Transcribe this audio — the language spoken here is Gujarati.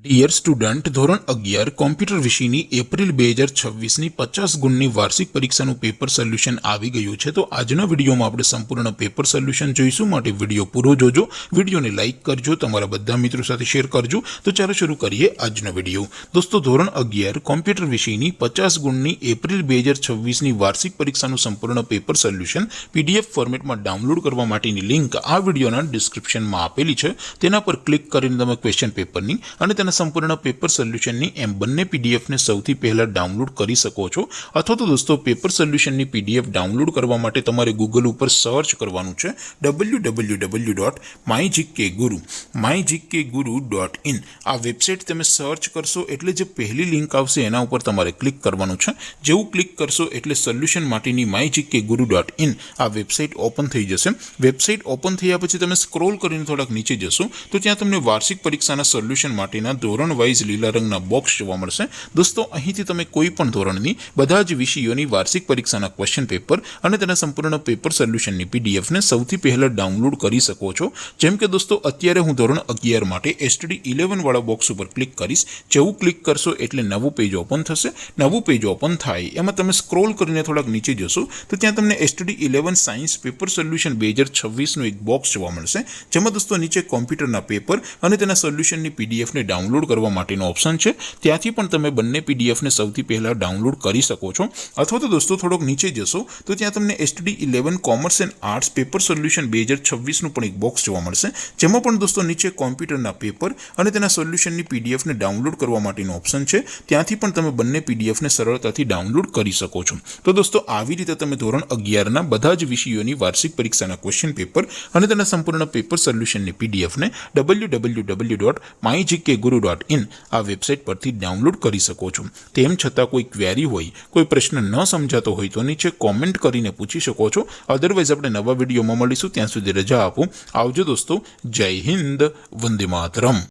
ડિયર સ્ટુડન્ટ, ધોરણ 11 કોમ્પ્યુટર વિષયની એપ્રિલ 2026ની 50 ગુણની વાર્ષિક પરીક્ષાનું પેપર સોલ્યુશન આવી ગયું છે। તો આજના વિડીયોમાં આપણે સંપૂર્ણ પેપર સોલ્યુશન જોઈશું, માટે વિડીયો પૂરો જોજો, વિડીયોને લાઇક કરજો, તમારા બધા મિત્રો સાથે શેર કરજો। તો ચાલો શરૂ કરીએ આજનો વિડીયો। દોસ્તો, ધોરણ 11 કોમ્પ્યુટર વિષયની 50 ગુણની એપ્રિલ 2026ની વાર્ષિક પરીક્ષાનું સંપૂર્ણ પેપર સોલ્યુશન પીડીએફ ફોર્મેટમાં ડાઉનલોડ કરવા માટેની લિંક આ વિડીયોના ડિસ્ક્રિપ્શનમાં આપેલી છે। તેના પર ક્લિક કરીને તમે ક્વેશ્ચન પેપરની અને સંપૂર્ણ પેપર સોલ્યુશનની એમ બંને પીડીએફને સૌથી પહેલા ડાઉનલોડ કરી શકો છો। અથવા તો દોસ્તો, પેપર સોલ્યુશનની પીડીએફ ડાઉનલોડ કરવા માટે તમારે ગૂગલ ઉપર સર્ચ કરવાનું છે www.mygkguru.in। આ વેબસાઇટ તમે સર્ચ કરશો એટલે જે પહેલી લિંક આવશે એના ઉપર તમારે ક્લિક કરવાનું છે। જેવું ક્લિક કરશો એટલે સોલ્યુશન માટેની mygkguru.in આ વેબસાઇટ ઓપન થઈ જશે। વેબસાઇટ ઓપન થયા પછી તમે સ્ક્રોલ કરીને થોડાક નીચે જશો તો ત્યાં તમને વાર્ષિક પરીક્ષાના સોલ્યુશન માટેના ધોરણ વાઇઝ લીલા રંગના બોક્સ જોવા મળશે। દોસ્તો, અહીંથી તમે કોઈ પણ ધોરણની બધા જ વિષયોની વાર્ષિક પરીક્ષાના ક્વેશ્ચન પેપર અને તેના સંપૂર્ણ પેપર સોલ્યુશનની પીડીએફને સૌથી પહેલા ડાઉનલોડ કરી શકો છો। જેમ કે દોસ્તો, અત્યારે હું ધોરણ 11 માટે STD 11 વાળા બોક્સ ઉપર ક્લિક કરીશ। જેવું ક્લિક કરશો એટલે નવું પેજ ઓપન થશે। નવું પેજ ઓપન થાય એમાં તમે સ્ક્રોલ કરીને થોડાક નીચે જશો તો ત્યાં તમને STD 11 સાયન્સ પેપર સોલ્યુશન 2026નું એક બોક્સ જોવા મળશે, જેમાં દોસ્તો નીચે કોમ્પ્યુટરના પેપર અને તેના સોલ્યુશનની પીડીએફને ડાઉનલોડ કરવા માટેનો ઓપ્શન છે। ત્યાંથી પણ તમે બંને પીડીએફને સૌથી પહેલા ડાઉનલોડ કરી શકો છો। અથવા તો દોસ્તો, થોડોક નીચે જશો તો ત્યાં તમને STD 11 commerce and arts paper solution 2026નું પણ એક બોક્સ જોવા મળશે, જેમાં પણ દોસ્તો નીચે કોમ્પ્યુટરના પેપર અને તેના સોલ્યુશનની પીડીએફને ડાઉનલોડ કરવા માટેનો ઓપ્શન છે। ત્યાંથી પણ તમે બંને પીડીએફને સરળતાથી ડાઉનલોડ કરી શકો છો। તો દોસ્તો, આવી રીતે તમે ધોરણ 11ના બધા જ વિષયોની વાર્ષિક પરીક્ષાના ક્વેશ્ચન પેપર અને તેના સંપૂર્ણ પેપર સોલ્યુશનની પીડીએફને www.mygkguru.in આ વેબસાઇટ પરથી ડાઉનલોડ કરી શકો છો। તેમ છતાં કોઈ ક્વેરી હોય, કોઈ પ્રશ્ન ન સમજાતો હોય તો નીચે કોમેન્ટ કરીને પૂછી શકો છો। અધરવાઇઝ આપણે નવા વિડીયોમાં મળીશું, ત્યાં સુધી રજા આપો। આવજો દોસ્તો, જય હિન્દ, વંદે માતરમ।